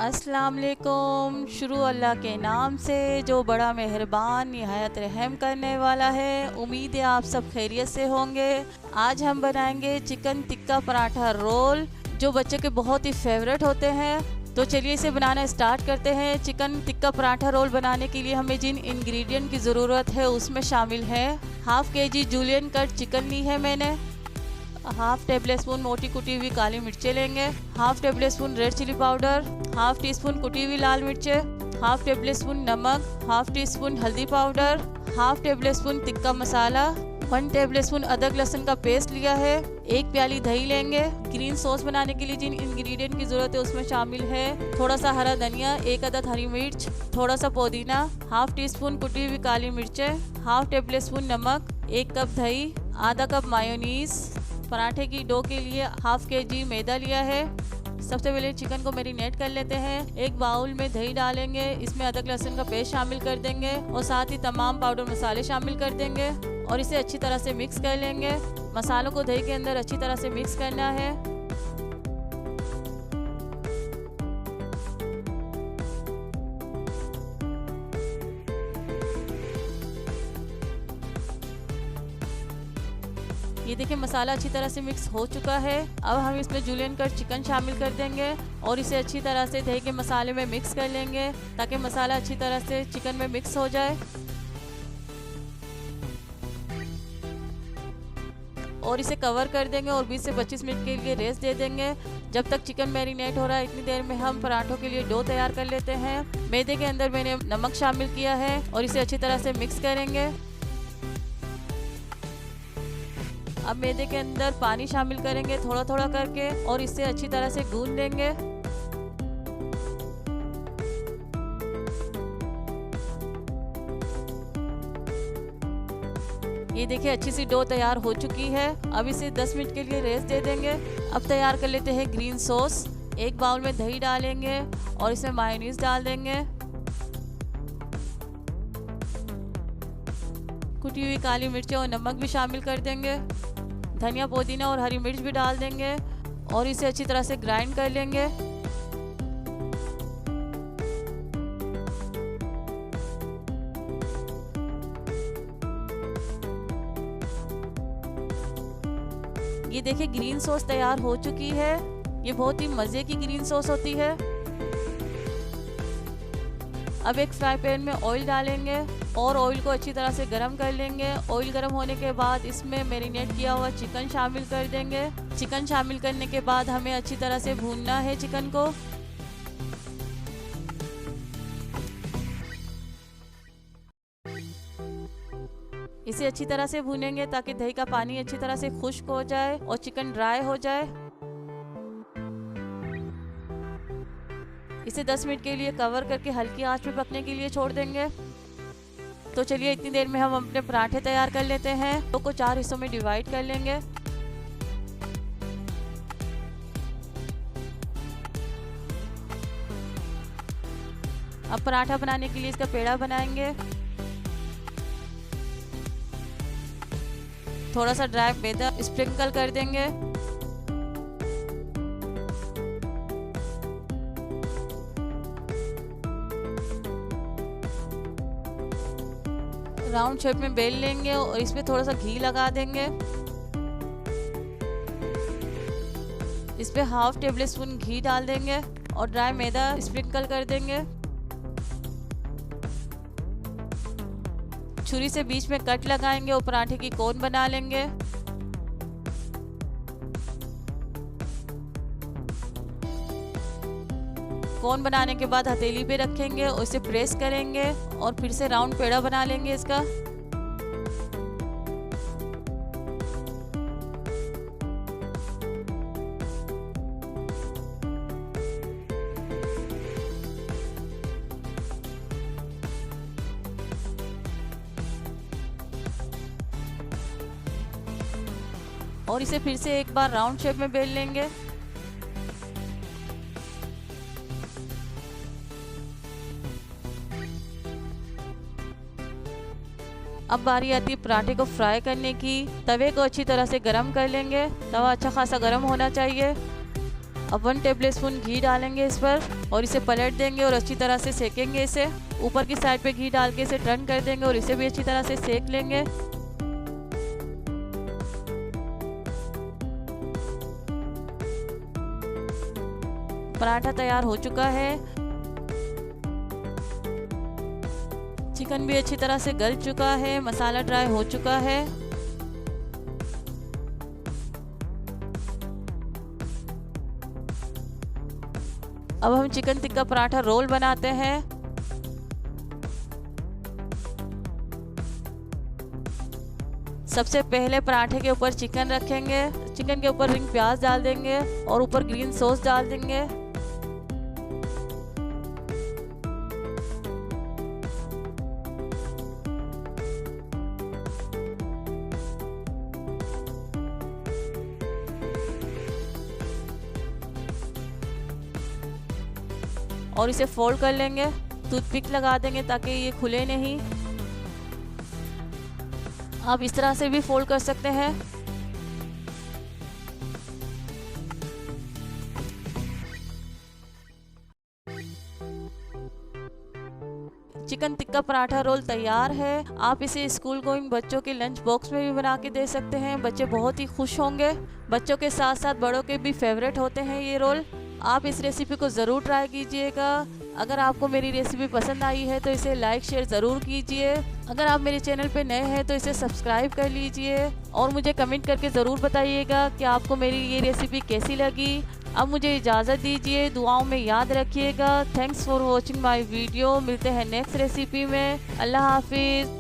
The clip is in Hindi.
अस्सलाम वालेकुम। शुरू अल्लाह के नाम से जो बड़ा मेहरबान निहायत रहम करने वाला है। उम्मीद है आप सब खैरियत से होंगे। आज हम बनाएंगे चिकन टिक्का पराठा रोल, जो बच्चे के बहुत ही फेवरेट होते हैं। तो चलिए इसे बनाना स्टार्ट करते हैं। चिकन टिक्का पराठा रोल बनाने के लिए हमें जिन इंग्रेडिएंट की ज़रूरत है उसमें शामिल है half kg julienne cut chicken ली है मैंने, हाफ टेबल स्पून मोटी कुटी हुई काली मिर्चें लेंगे, half tablespoon red chilli powder, half teaspoon कुटी हुई लाल मिर्चें, हाफ टेबल स्पून नमक, हाफ टी स्पून हल्दी powder, half tablespoon tikka masala, 1 tablespoon अदरक लहसुन का पेस्ट लिया है, 1 प्याली दही लेंगे। ग्रीन सॉस बनाने के लिए जिन इंग्रेडिएंट की जरूरत है उसमें शामिल है थोड़ा सा हरा धनिया, 1 अदद हरी मिर्च, थोड़ा सा पुदीना, हाफ टी स्पून कुटी हुई काली मिर्चें, हाफ टेबल स्पून नमक, 1 कप दही, आधा कप मायोनीज। पराठे की डो के लिए हाफ kg मैदा लिया है। सबसे पहले चिकन को मैरिनेट कर लेते हैं। एक बाउल में दही डालेंगे, इसमें अदरक लहसुन का पेस्ट शामिल कर देंगे और साथ ही तमाम पाउडर मसाले शामिल कर देंगे और इसे अच्छी तरह से मिक्स कर लेंगे। मसालों को दही के अंदर अच्छी तरह से मिक्स करना है। ये देखिए मसाला अच्छी तरह से मिक्स हो चुका है। अब हम इसमें जूलियन कट चिकन शामिल कर देंगे और इसे अच्छी तरह से दही के मसाले में मिक्स कर लेंगे ताकि मसाला अच्छी तरह से चिकन में मिक्स हो जाए। और इसे कवर कर देंगे और 20 से 25 मिनट के लिए रेस्ट दे देंगे। जब तक चिकन मैरिनेट हो रहा है इतनी देर में हम पराठों के लिए डो तैयार कर लेते हैं। मैदे के अंदर मैंने नमक शामिल किया है और इसे अच्छी तरह से मिक्स करेंगे। अब मैदे के अंदर पानी शामिल करेंगे थोड़ा थोड़ा करके और इसे अच्छी तरह से गूंद लेंगे। ये देखिए अच्छी सी डो तैयार हो चुकी है। अब इसे 10 मिनट के लिए रेस्ट दे देंगे। अब तैयार कर लेते हैं ग्रीन सॉस। एक बाउल में दही डालेंगे और इसमें मायोनीज डाल देंगे, कुटी हुई काली मिर्चें और नमक भी शामिल कर देंगे, धनिया पुदीना और हरी मिर्च भी डाल देंगे और इसे अच्छी तरह से ग्राइंड कर लेंगे। ये देखिए ग्रीन सॉस तैयार हो चुकी है। ये बहुत ही मज़े की ग्रीन सॉस होती है। अब एक फ्राई पैन में ऑयल डालेंगे और ऑयल को अच्छी तरह से गरम कर लेंगे। ऑयल गरम होने के बाद इसमें मैरिनेट किया हुआ चिकन शामिल कर देंगे। चिकन शामिल करने के बाद हमें अच्छी तरह से भूनना है चिकन को। इसे अच्छी तरह से भूनेंगे ताकि दही का पानी अच्छी तरह से खुश्क हो जाए और चिकन ड्राई हो जाए। इसे 10 मिनट के लिए कवर करके हल्की आंच पे पकने के लिए छोड़ देंगे। तो चलिए इतनी देर में हम अपने पराठे तैयार कर लेते हैं। तो को 4 हिस्सों में डिवाइड कर लेंगे। अब पराठा बनाने के लिए इसका पेड़ा बनाएंगे। थोड़ा सा ड्राई मैदा स्प्रिंकल कर देंगे। राउंड शेप में बेल लेंगे और इस पे थोड़ा सा घी लगा देंगे। इस पे हाफ टेबल स्पून घी डाल देंगे और ड्राई मैदा स्प्रिंकल कर देंगे। छुरी से बीच में कट लगाएंगे और पराठे की कोन बना लेंगे। कोन बनाने के बाद हथेली पे रखेंगे और इसे प्रेस करेंगे और फिर से राउंड पेड़ा बना लेंगे इसका। और इसे फिर से एक बार राउंड शेप में बेल लेंगे। अब बारी आती है पराठे को फ्राई करने की। तवे को अच्छी तरह से गरम कर लेंगे। तवा अच्छा खासा गरम होना चाहिए। अब 1 टेबल स्पून घी डालेंगे इस पर और इसे पलट देंगे और अच्छी तरह से सेकेंगे इसे। ऊपर की साइड पे घी डाल के इसे टर्न कर देंगे और इसे भी अच्छी तरह से सेक लेंगे। पराठा तैयार हो चुका है। चिकन भी अच्छी तरह से गल चुका है, मसाला ड्राई हो चुका है। अब हम चिकन टिक्का पराठा रोल बनाते हैं। सबसे पहले पराठे के ऊपर चिकन रखेंगे, चिकन के ऊपर रिंग प्याज डाल देंगे और ऊपर ग्रीन सॉस डाल देंगे। और इसे फोल्ड कर लेंगे, टूथपिक लगा देंगे ताकि ये खुले नहीं। आप इस तरह से भी फोल्ड कर सकते हैं। चिकन टिक्का पराठा रोल तैयार है। आप इसे स्कूल गोइंग बच्चों के लंच बॉक्स में भी बना के दे सकते हैं। बच्चे बहुत ही खुश होंगे। बच्चों के साथ साथ बड़ों के भी फेवरेट होते हैं ये रोल। आप इस रेसिपी को ज़रूर ट्राई कीजिएगा। अगर आपको मेरी रेसिपी पसंद आई है तो इसे लाइक शेयर ज़रूर कीजिए। अगर आप मेरे चैनल पे नए हैं तो इसे सब्सक्राइब कर लीजिए और मुझे कमेंट करके ज़रूर बताइएगा कि आपको मेरी ये रेसिपी कैसी लगी। अब मुझे इजाज़त दीजिए, दुआओं में याद रखिएगा। Thanks for watching my video. मिलते हैं नेक्स्ट रेसिपी में। अल्लाह हाफिज़।